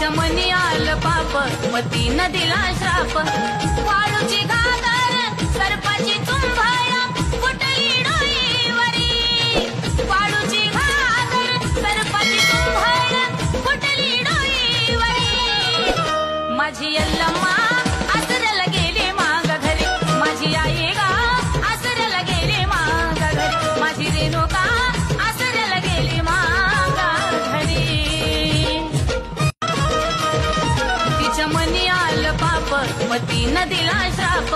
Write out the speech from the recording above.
तिच्या मनी आलं पाप मग तिनं दिला श्राप वाळूची घागर सर्पाची चुंबळ फुटली डोईवरी वाळूची घागर सर्पाची चुंबळ फुटली डोईवरी माझी यल्लम्मा आसऱ्याला गेली माग घरी माझी आई गा आसऱ्याला गेली माग घरी माझी रेणुका आसऱ्याला गेली माग घरी तिच्या मनी आलं पाप मग तिनं दिला श्राप